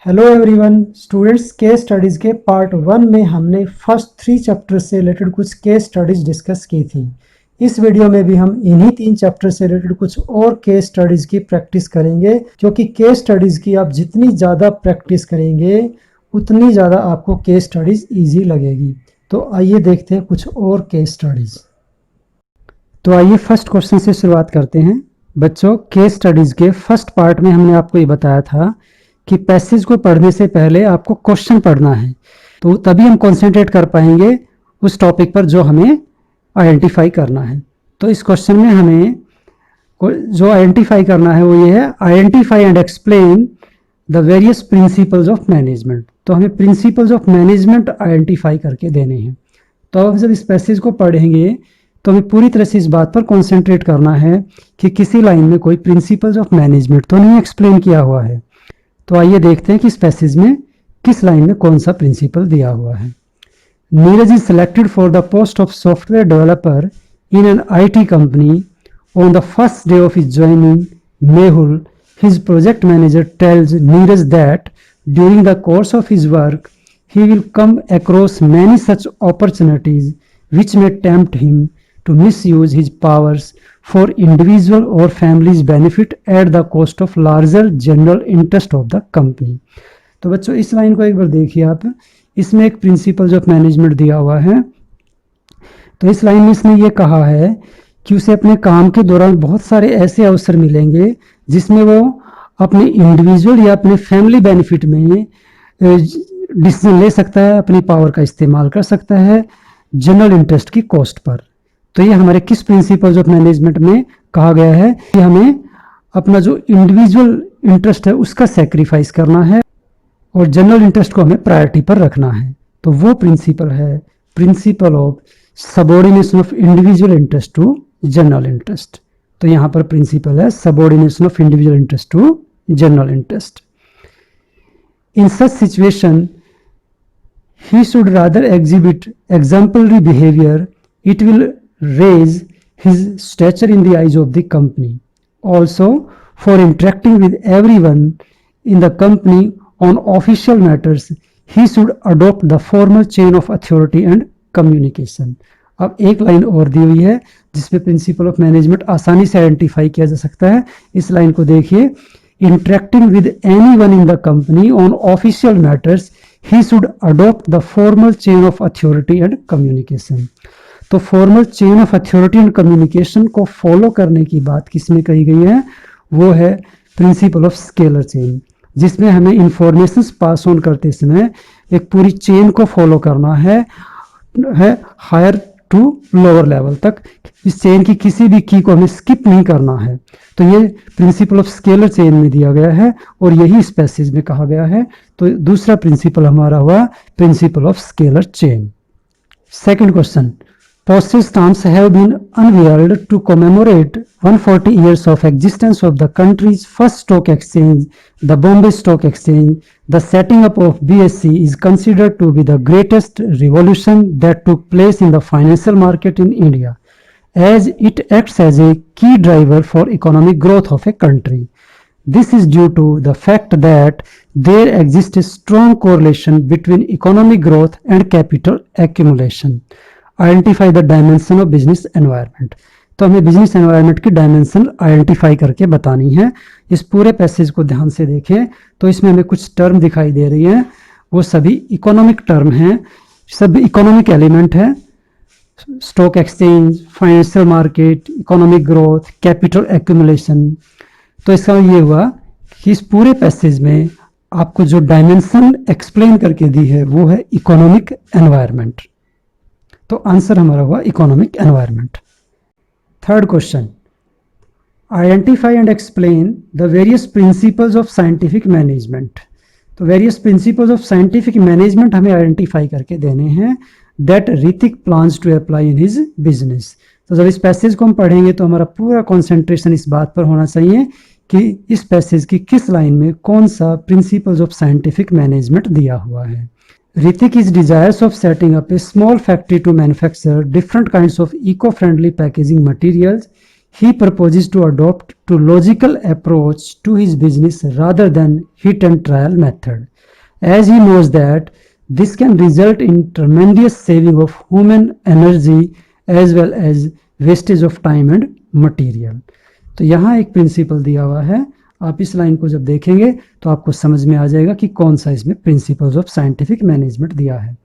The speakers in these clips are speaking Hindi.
Hello everyone students, case studies के पार्ट 1 में हमने फर्स्ट 3 चैप्टर से रिलेटेड कुछ केस स्टडीज़ डिस्कस की थी। इस वीडियो में भी हम इन्हीं 3 चैप्टर से रिलेटेड कुछ और केस स्टडीज़ की प्रैक्टिस करेंगे, क्योंकि केस स्टडीज़ की आप जितनी ज़्यादा प्रैक्टिस करेंगे उतनी ज़्यादा आपको केस स्टडीज़ ईजी लगेगी। तो आइए देखते हैं कुछ और केस स्टडीज़। तो आइए फर्स्ट क्वेश्चन से शुरुआत करते हैं। बच्चों, केस स्टडीज़ के फर्स्ट पार्ट में हमने आपको ये बताया था कि पैसेज को पढ़ने से पहले आपको क्वेश्चन पढ़ना है, तो तभी हम कंसंट्रेट कर पाएंगे उस टॉपिक पर जो हमें आइडेंटिफाई करना है। तो इस क्वेश्चन में हमें जो आइडेंटिफाई करना है वो ये है, identify and explain the various principles of management. तो हमें प्रिंसिपल्स ऑफ मैनेजमेंट आइडेंटिफाई करके देने हैं। तो अब जब इस पैसेज को पढ़ेंगे तो हमें पूरी तरह से इस बात पर कॉन्सेंट्रेट करना है कि किसी लाइन में कोई प्रिंसिपल्स ऑफ मैनेजमेंट तो नहीं एक्सप्लेन किया हुआ है। तो आइए देखते हैं कि इस पैसेज में किस लाइन में कौन सा प्रिंसिपल दिया हुआ है। Neeraj is selected for the post of software developer in an IT company on the first day of his joining Mehul his project manager tells Neeraj that during the course of his work he will come across many such opportunities which may tempt him to misuse his powers for individual or family's benefit at the cost of larger general interest of the company। तो बच्चों, इस लाइन को एक बार देखिए आप। इसमें एक प्रिंसिपल्स ऑफ मैनेजमेंट दिया हुआ है। तो इस लाइन में इसने ये कहा है कि उसे अपने काम के दौरान बहुत सारे ऐसे अवसर मिलेंगे जिसमें वो अपने इंडिविजुअल या अपने फैमिली बेनिफिट में डिसीजन ले सकता है, अपनी पावर का इस्तेमाल कर सकता है जनरल इंटरेस्ट की कॉस्ट पर। तो ये हमारे किस प्रिंसिपल्स ऑफ मैनेजमेंट में कहा गया है कि हमें अपना जो इंडिविजुअल इंटरेस्ट है उसका सेक्रीफाइस करना है और जनरल इंटरेस्ट को हमें प्रायोरिटी पर रखना है। तो वो प्रिंसिपल है principle of subordination of individual interest to general interest. तो यहाँ पर प्रिंसिपल है subordination of individual interest to general interest. In such situation he should rather exhibit exemplary behavior. It will raise his stature in the eyes of the company. Also, for interacting with everyone in the company on official matters, he should adopt the formal chain of authority and communication। अब एक लाइन और दी हुई है जिसमें प्रिंसिपल ऑफ मैनेजमेंट आसानी से आइडेंटिफाई किया जा सकता है। इस लाइन को देखिए, interacting with anyone in the company on official matters he should adopt the formal chain of authority and communication। तो formal chain of authority and communication को फॉलो करने की बात किसमें कही गई है, वो है प्रिंसिपल ऑफ स्केलर चेन, जिसमें हमें इंफॉर्मेशन पास ऑन करते समय एक पूरी चेन को फॉलो करना है हायर टू लोअर लेवल तक। इस चेन की किसी भी की को हमें स्किप नहीं करना है। तो ये प्रिंसिपल ऑफ स्केलर चेन में दिया गया है और यही इस पैसेज में कहा गया है। तो दूसरा प्रिंसिपल हमारा हुआ principle of scalar chain. Second question, postage stamps have been unveiled to commemorate 140 years of existence of the country's first stock exchange, the Bombay Stock Exchange। The setting up of BSE is considered to be the greatest revolution that took place in the financial market in India, as it acts as a key driver for economic growth of a country। This is due to the fact that there exists a strong correlation between economic growth and capital accumulation। Identify the dimension of business environment. तो हमें बिजनेस एनवायरनमेंट की डायमेंशन आइडेंटिफाई करके बतानी है। इस पूरे पैसेज को ध्यान से देखें तो इसमें हमें कुछ टर्म दिखाई दे रही हैं, वो सभी इकोनॉमिक टर्म हैं, सब इकोनॉमिक एलिमेंट है। Stock exchange, financial market, economic growth, capital accumulation. तो इसका ये हुआ कि इस पूरे पैसेज में आपको जो डायमेंशन एक्सप्लेन करके दी है वो है इकोनॉमिक एनवायरनमेंट। तो आंसर हमारा हुआ economic environment. Third question, identify and explain the various principles of scientific management. तो various principles of scientific management हमें आइडेंटिफाई करके देने हैं that Hrithik plans to apply in his business. तो जब इस पैसेज को हम पढ़ेंगे तो हमारा पूरा कॉन्सेंट्रेशन इस बात पर होना चाहिए कि इस पैसेज की किस लाइन में कौन सा प्रिंसिपल्स ऑफ साइंटिफिक मैनेजमेंट दिया हुआ है। Ritik is desirous of setting up a small factory to manufacture different kinds of eco-friendly packaging materials. He proposes to adopt a logical approach to his business rather than hit and trial method। as he knows that this can result in tremendous saving of human energy as well as wastage of time and material। तो यहाँ एक प्रिंसिपल दिया हुआ है, आप इस लाइन को जब देखेंगे तो आपको समझ में आ जाएगा कि कौन सा इसमें प्रिंसिपल्स ऑफ साइंटिफिक मैनेजमेंट दिया है।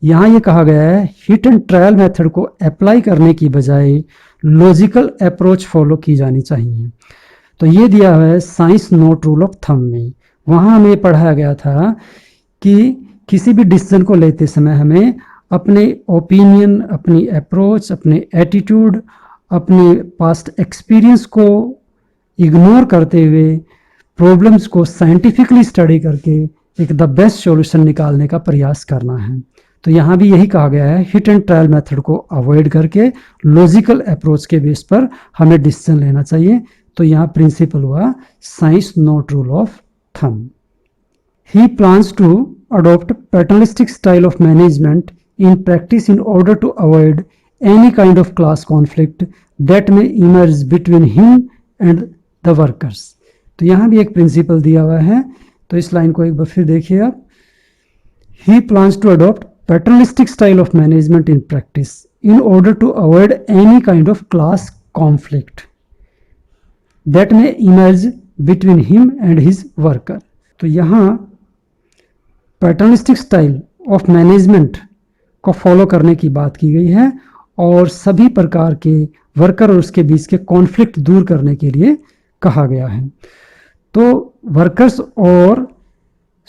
यहाँ ये कहा गया है हिट एंड ट्रायल मेथड को अप्लाई करने की बजाय लॉजिकल अप्रोच फॉलो की जानी चाहिए। तो ये दिया हुआ है science not rule of thumb में। वहाँ हमें पढ़ाया गया था कि किसी भी डिसीजन को लेते समय हमें अपने ओपिनियन, अपनी अप्रोच, अपने एटीट्यूड, अपने पास्ट एक्सपीरियंस को इग्नोर करते हुए प्रॉब्लम्स को साइंटिफिकली स्टडी करके एक द बेस्ट सॉल्यूशन निकालने का प्रयास करना है। तो यहाँ भी यही कहा गया है, हिट एंड ट्रायल मेथड को अवॉइड करके लॉजिकल अप्रोच के बेस पर हमें डिसीजन लेना चाहिए। तो यहाँ प्रिंसिपल हुआ science not rule of thumb. He plans to adopt paternalistic style of management in practice in order to avoid any kind of class conflict that may emerge between him and the workers. तो यहाँ भी एक प्रिंसिपल दिया हुआ है, तो इस लाइन को एक बार फिर देखिए आप। He plans to adopt paternalistic style of management in practice in order to avoid any kind of class conflict that may emerge between him and his worker. तो यहाँ पैटर्निस्टिक स्टाइल ऑफ मैनेजमेंट को फॉलो करने की बात की गई है और सभी प्रकार के वर्कर और उसके बीच के कॉन्फ्लिक्ट दूर करने के लिए कहा गया है। तो वर्कर्स और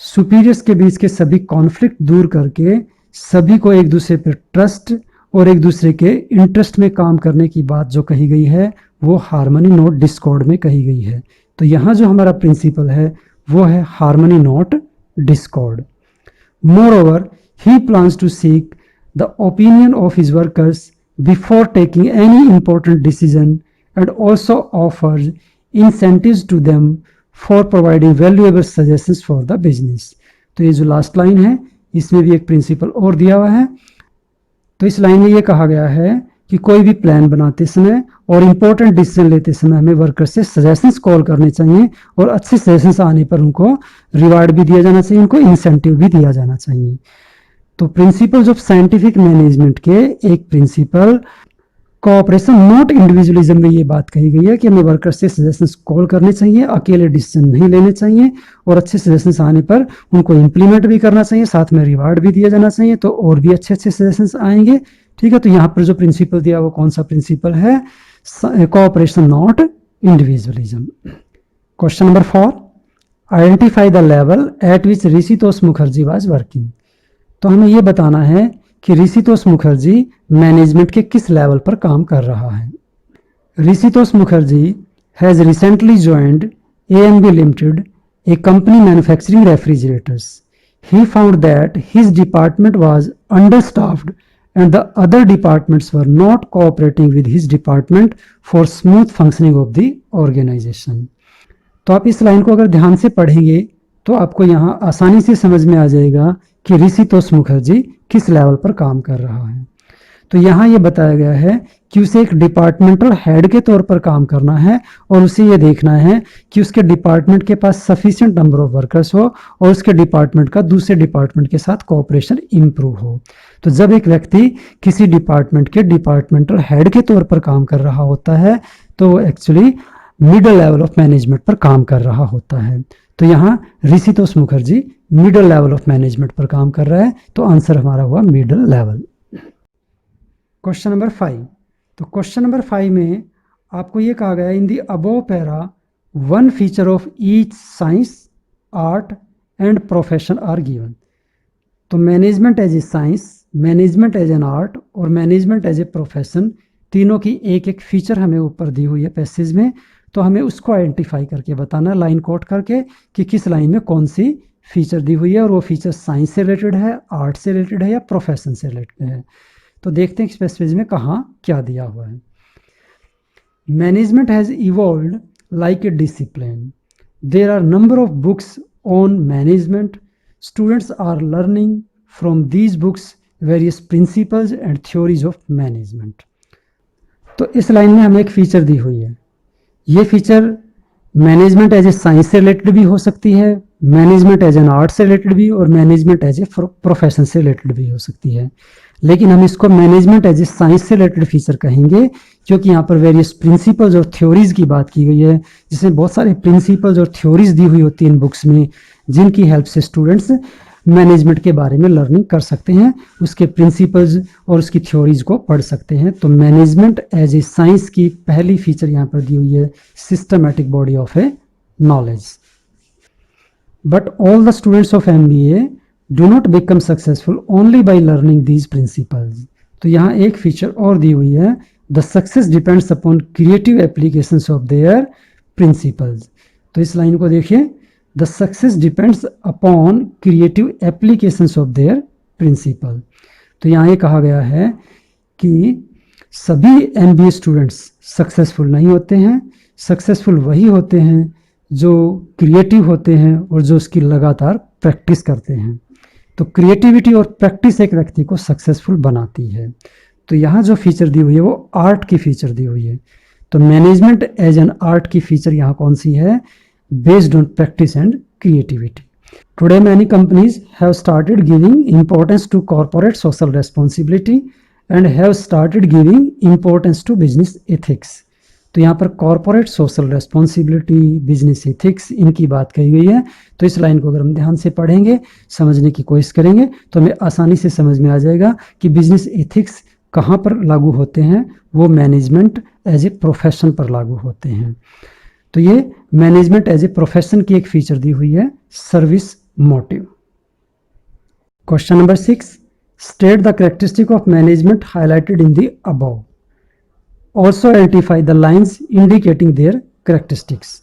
सुपीरियर्स के बीच के सभी कॉन्फ्लिक्ट दूर करके सभी को एक दूसरे पर ट्रस्ट और एक दूसरे के इंटरेस्ट में काम करने की बात जो कही गई है वो हार्मनी नॉट डिस्कॉर्ड में कही गई है। तो यहाँ जो हमारा प्रिंसिपल है वो है harmony not Discord. Moreover, he plans to seek the opinion of his workers before taking any important decision and also offers incentives to them for providing valuable suggestions for the business। तो ये जो लास्ट लाइन है इसमें भी एक प्रिंसिपल और दिया हुआ है। तो इस लाइन में ये कहा गया है कि कोई भी प्लान बनाते समय और इम्पोर्टेंट डिसीजन लेते समय हमें वर्कर से सजेशंस कॉल करने चाहिए और अच्छे सजेशंस आने पर उनको रिवार्ड भी दिया जाना चाहिए, उनको इंसेंटिव भी दिया जाना चाहिए। तो प्रिंसिपल्स ऑफ साइंटिफिक मैनेजमेंट के एक प्रिंसिपल कोऑपरेशन नॉट इंडिविजुअलिज्म में ये बात कही गई है कि हमें वर्कर से सजेशंस कॉल करने चाहिए, अकेले डिसीजन नहीं लेने चाहिए और अच्छे सजेशंस आने पर उनको इम्प्लीमेंट भी करना चाहिए, साथ में रिवार्ड भी दिया जाना चाहिए, तो और भी अच्छे अच्छे सजेशंस आएंगे। ठीक है, तो यहाँ पर जो प्रिंसिपल दिया वो कौन सा प्रिंसिपल है? Cooperation not individualism. Question number 4, identify the level at which Rishitosh Mukherjee was working. तो हमें ये बताना है कि ऋषितोष मुखर्जी मैनेजमेंट के किस लेवल पर काम कर रहा है। Rishitosh Mukherjee has recently joined AMB Limited, a company manufacturing refrigerators. He found that his department was understaffed and the other departments were not cooperating with his department for smooth functioning of the organization। तो आप इस लाइन को अगर ध्यान से पढ़ेंगे तो आपको यहाँ आसानी से समझ में आ जाएगा कि ऋषितोष मुखर्जी किस लेवल पर काम कर रहा है। तो यहाँ ये बताया गया है कि उसे एक डिपार्टमेंटल हेड के तौर पर काम करना है और उसे ये देखना है कि उसके डिपार्टमेंट के पास सफिशिएंट नंबर ऑफ वर्कर्स हो और उसके डिपार्टमेंट का दूसरे डिपार्टमेंट के साथ कोऑपरेशन इंप्रूव हो। तो जब एक व्यक्ति किसी डिपार्टमेंट के डिपार्टमेंटल हेड के तौर पर काम कर रहा होता है तो वो actually middle level of management पर काम कर रहा होता है। तो यहाँ Rishitosh Mukherjee middle level of management पर काम कर रहा है, तो आंसर हमारा हुआ मिडिल लेवल। क्वेश्चन नंबर 5, तो क्वेश्चन नंबर 5 में आपको ये कहा गया in the above para one feature of each science, art and profession are given. तो management as a science, management as an art और मैनेजमेंट एज ए प्रोफेशन, तीनों की एक एक फीचर हमें ऊपर दी हुई है पैसेज में। तो हमें उसको आइडेंटिफाई करके बताना, लाइन कोट करके कि किस लाइन में कौन सी फीचर दी हुई है और वो फीचर साइंस से रिलेटेड है, आर्ट से रिलेटेड है या प्रोफेशन से रिलेटेड है। तो देखते हैं इस पैसेज में कहाँ क्या दिया हुआ है। Management has evolved like a discipline, there are number of books on management, students are learning from these books various principles and theories of management. तो इस लाइन में हमें एक फीचर दी हुई है, ये feature management as a science से रिलेटेड भी हो सकती है, मैनेजमेंट एज एन आर्ट से रिलेटेड भी, और मैनेजमेंट एज ए प्रोफेशन से रिलेटेड भी हो सकती है। लेकिन हम इसको मैनेजमेंट एज ए साइंस से रिलेटेड फीचर कहेंगे, क्योंकि यहाँ पर वेरियस प्रिंसिपल्स और थ्योरीज की बात की गई है, जिसमें बहुत सारे प्रिंसिपल्स और थ्योरीज दी हुई होती है इन बुक्स में, जिनकी हेल्प से स्टूडेंट्स मैनेजमेंट के बारे में लर्निंग कर सकते हैं, उसके प्रिंसिपल्स और उसकी थ्योरीज को पढ़ सकते हैं। तो मैनेजमेंट एज ए साइंस की पहली फीचर यहाँ पर दी हुई है, systematic body of a knowledge. But all the students of MBA do not become successful only by learning these principles. तो यहाँ एक फीचर और दी हुई है, the success depends upon creative applications of their principles. तो इस लाइन को देखिए, the success depends upon creative applications of their principle. तो यहाँ ये कहा गया है कि सभी MBA स्टूडेंट्स सक्सेसफुल नहीं होते हैं, सक्सेसफुल वही होते हैं जो क्रिएटिव होते हैं और जो उसकी लगातार प्रैक्टिस करते हैं। तो क्रिएटिविटी और प्रैक्टिस एक व्यक्ति को सक्सेसफुल बनाती है। तो यहाँ जो फीचर दी हुई है वो आर्ट की फीचर दी हुई है। तो मैनेजमेंट एज एन आर्ट की फीचर यहाँ कौन सी है? Based on practice and creativity. Today many companies have started giving importance to corporate social responsibility and have started giving importance to business ethics. तो यहाँ पर corporate social responsibility, business ethics, इनकी बात कही गई है। तो इस लाइन को अगर हम ध्यान से पढ़ेंगे, समझने की कोशिश करेंगे, तो हमें आसानी से समझ में आ जाएगा कि बिजनेस एथिक्स कहाँ पर लागू होते हैं। वो मैनेजमेंट एज ए प्रोफेशन पर लागू होते हैं। तो ये मैनेजमेंट एज ए प्रोफेशन की एक फीचर दी हुई है, service motive. Question number 6, state the characteristic of management highlighted in the above, also identify the lines indicating there characteristics.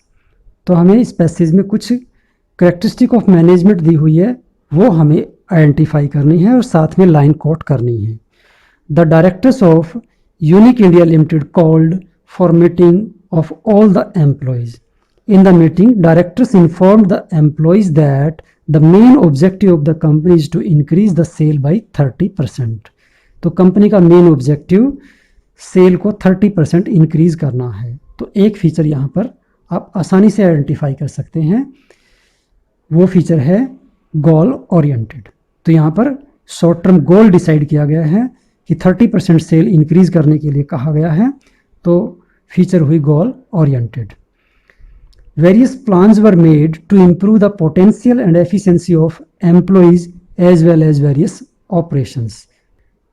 तो हमें इस पैसेज में कुछ कैरेक्टरिस्टिक ऑफ मैनेजमेंट दी हुई है, वो हमें आइडेंटिफाई करनी है और साथ में लाइन कोट करनी है। The directors of unique India limited called for meeting of all the employees. In the meeting, directors informed the employees that the main objective of the company is to increase the sale by 30%. तो कंपनी का मेन ऑब्जेक्टिव सेल को 30% इंक्रीज करना है। तो एक फीचर यहाँ पर आप आसानी से आइडेंटिफाई कर सकते हैं, वो फीचर है गोल ओरिएंटेड। तो यहाँ पर शॉर्ट टर्म गोल डिसाइड किया गया है कि 30% सेल इंक्रीज करने के लिए कहा गया है। तो फीचर हुई goal oriented. Various plans were made to improve the potential and efficiency of employees as well as various operations.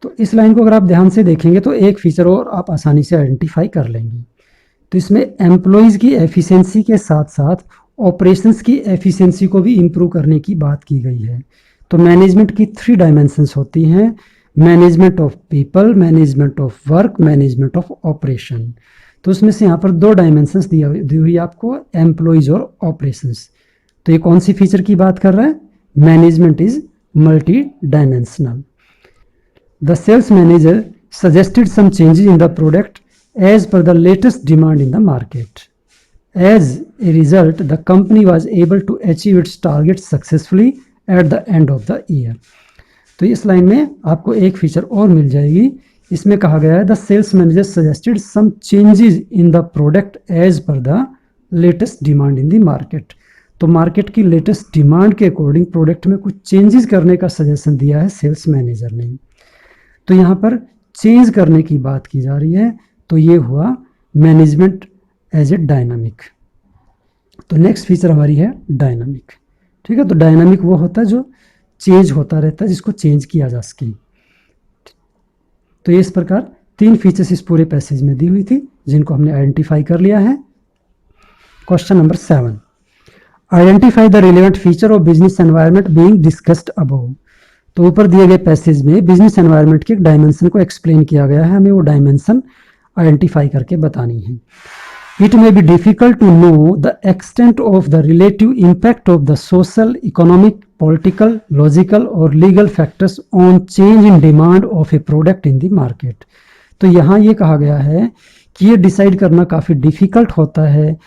तो इस लाइन को अगर आप ध्यान से देखेंगे तो एक फीचर और आप आसानी से आइडेंटिफाई कर लेंगे। तो इसमें एम्प्लॉइज की एफिशिएंसी के साथ साथ ऑपरेशंस की एफिशिएंसी को भी इम्प्रूव करने की बात की गई है। तो मैनेजमेंट की 3 डायमेंशंस होती हैं, management of people, management of work, management of operation. तो उसमें से यहाँ पर 2 डायमेंशंस दी हुई आपको, एम्प्लॉइज और ऑपरेशंस। तो ये कौन सी फीचर की बात कर रहा है? Management is multi dimensional. The sales manager suggested some changes in the product as per the latest demand in the market. As a result the company was able to achieve its target successfully at the end of the year. तो इस लाइन में आपको एक फीचर और मिल जाएगी। इसमें कहा गया है the sales manager suggested some changes in the product as per the latest demand in the market. तो मार्केट की लेटेस्ट डिमांड के अकॉर्डिंग प्रोडक्ट में कुछ चेंजेस करने का सजेशन दिया है सेल्स मैनेजर ने। तो यहाँ पर चेंज करने की बात की जा रही है। तो ये हुआ मैनेजमेंट एज ए डायनामिक। तो नेक्स्ट फीचर हमारी है डायनामिक। ठीक है, तो डायनामिक वो होता है जो चेंज होता रहता है, जिसको चेंज किया जा सके। तो ये इस प्रकार 3 फीचर्स इस पूरे पैसेज में दी हुई थी, जिनको हमने आइडेंटिफाई कर लिया है। Question number 7, identify the relevant feature of business environment being discussed above. तो ऊपर दिए गए पैसेज में बिजनेस एनवायरनमेंट के एक डायमेंशन को एक्सप्लेन किया गया है, हमें वो डायमेंशन आइडेंटिफाई करके बतानी है। It may be difficult to know the extent of the relative impact of the social, economic, political, logical or legal factors on change in demand of a product in the market. तो यहाँ ये कहा गया है कि ये डिसाइड करना काफ़ी डिफ़िकल्ट होता है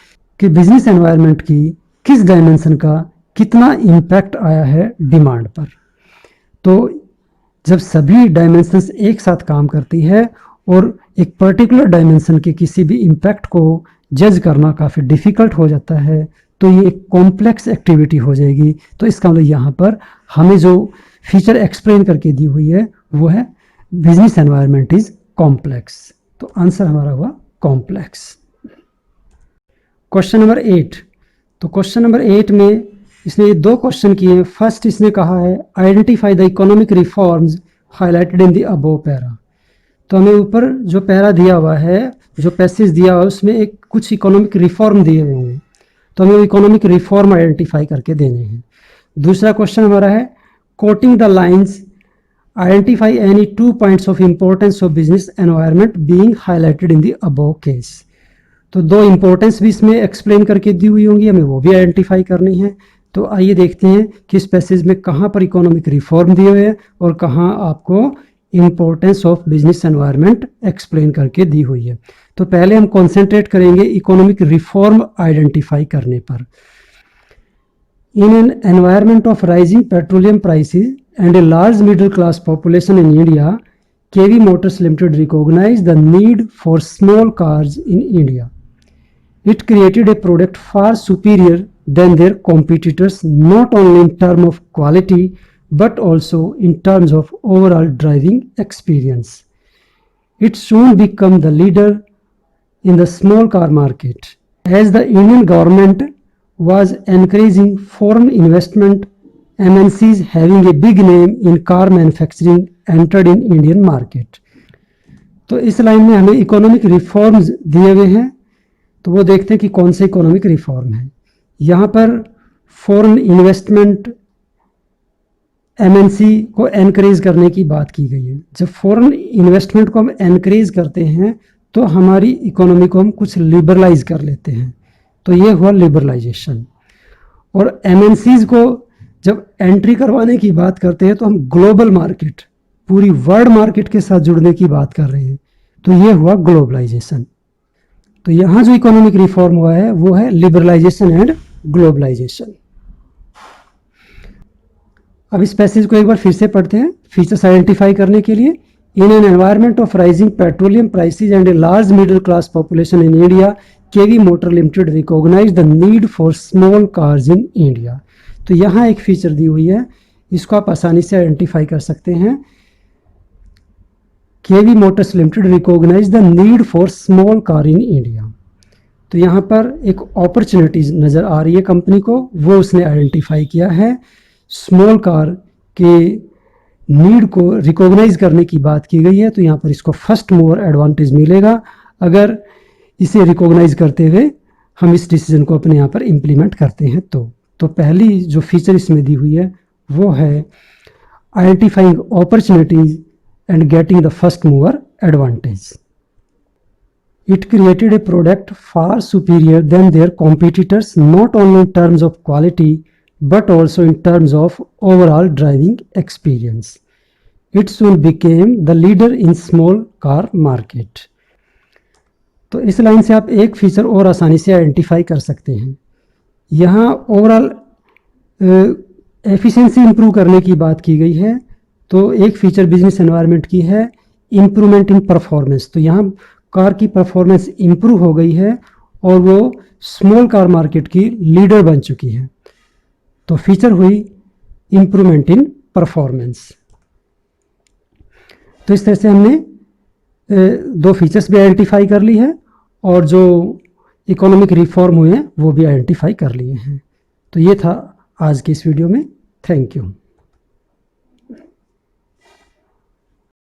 कि बिजनेस एनवायरनमेंट की किस डायमेंशन का कितना इम्पैक्ट आया है डिमांड पर। तो जब सभी डायमेंशंस एक साथ काम करती है और एक पर्टिकुलर डायमेंशन के किसी भी इम्पैक्ट को जज करना काफ़ी डिफ़िकल्ट हो जाता है, तो ये एक कॉम्प्लेक्स एक्टिविटी हो जाएगी। तो इसका मतलब यहाँ पर हमें जो फीचर एक्सप्लेन करके दी हुई है वो है बिजनेस एनवायरनमेंट इज कॉम्प्लेक्स। तो आंसर हमारा हुआ कॉम्प्लेक्स। Question number 8। तो क्वेश्चन नंबर 8 में इसने ये 2 क्वेश्चन किए हैं। फर्स्ट इसने कहा है identify the economic reforms highlighted in the above para. तो हमें ऊपर जो पैरा दिया हुआ है, जो पैसेज दिया हुआ है, उसमें एक कुछ इकोनॉमिक रिफॉर्म दिए हुए होंगे, तो हमें वो इकोनॉमिक रिफॉर्म आइडेंटिफाई करके देने हैं। दूसरा क्वेश्चन हमारा है coating the lines identify any 2 points of importance of business environment being highlighted in the above case. तो 2 इंपॉर्टेंस भी इसमें एक्सप्लेन करके दी हुई होंगी, हमें वो भी आइडेंटिफाई करनी है। तो आइए देखते हैं कि इस पैसेज में कहाँ पर इकोनॉमिक रिफॉर्म दिए हुए हैं और कहाँ आपको importance of business environment explain करके दी हुई है। तो पहले हम कॉन्सेंट्रेट करेंगे इकोनॉमिक रिफॉर्म आइडेंटिफाई करने पर। In an environment of rising petroleum prices and a large middle class population in India, KV Motors Limited recognized the need for small cars in India. It created a product far superior than their competitors, not only in terms of quality but also in terms of overall driving experience. It soon became the leader in the small car market. As the Indian government was encouraging foreign investment, MNCs having a big name in car manufacturing entered in Indian market. तो इस लाइन में हमें इकोनॉमिक रिफॉर्म्स दिए हुए हैं, तो वो देखते हैं कि कौन से इकोनॉमिक रिफॉर्म है। यहाँ पर फॉरेन इन्वेस्टमेंट MNC को एनकरेज करने की बात की गई है। जब फॉरेन इन्वेस्टमेंट को हम एनकरेज करते हैं तो हमारी इकोनॉमी को हम कुछ लिबरलाइज कर लेते हैं, तो ये हुआ लिबरलाइजेशन। और MNCs को जब एंट्री करवाने की बात करते हैं तो हम ग्लोबल मार्केट, पूरी वर्ल्ड मार्केट के साथ जुड़ने की बात कर रहे हैं, तो ये हुआ ग्लोबलाइजेशन। तो यहाँ जो इकोनॉमिक रिफॉर्म हुआ है वो है लिबरलाइजेशन एंड ग्लोबलाइजेशन। अब इस पैसेज को एक बार फिर से पढ़ते हैं फीचर्स आइडेंटिफाई करने के लिए। In an environment of rising petroleum prices and a large middle class population in India, KV Motor Limited recognized the need for small cars in India. तो यहाँ एक फीचर दी हुई है, इसको आप आसानी से आइडेंटिफाई कर सकते हैं। KV Motors Limited recognized the need for small car in India. तो यहाँ पर एक अपॉर्चुनिटीज नज़र आ रही है कंपनी को, वो उसने आइडेंटिफाई किया है। स्मॉल कार के नीड को रिकॉग्नाइज करने की बात की गई है, तो यहाँ पर इसको फर्स्ट मूवर एडवांटेज मिलेगा अगर इसे रिकॉग्नाइज करते हुए हम इस डिसीजन को अपने यहाँ पर इम्प्लीमेंट करते हैं। तो पहली जो फीचर इसमें दी हुई है वो है identifying opportunities and getting the first mover advantage. It created a product far superior than their competitors, not only in terms of quality but also in terms of overall driving experience. It soon became the leader in small car market. तो इस लाइन से आप एक फीचर और आसानी से आइडेंटिफाई कर सकते हैं। यहाँ ओवरऑल एफिशिएंसी इंप्रूव करने की बात की गई है, तो एक फीचर बिजनेस एनवायरनमेंट की है इंप्रूवमेंट इन परफॉर्मेंस। तो यहाँ कार की परफॉर्मेंस इंप्रूव हो गई है और वो स्मॉल कार मार्केट की लीडर बन चुकी है, तो फीचर हुई इंप्रूवमेंट इन परफॉर्मेंस। तो इस तरह से हमने 2 फीचर्स भी आइडेंटिफाई कर ली है और जो इकोनॉमिक रिफॉर्म हुए हैं वो भी आइडेंटिफाई कर लिए हैं। तो ये था आज के इस वीडियो में। Thank you.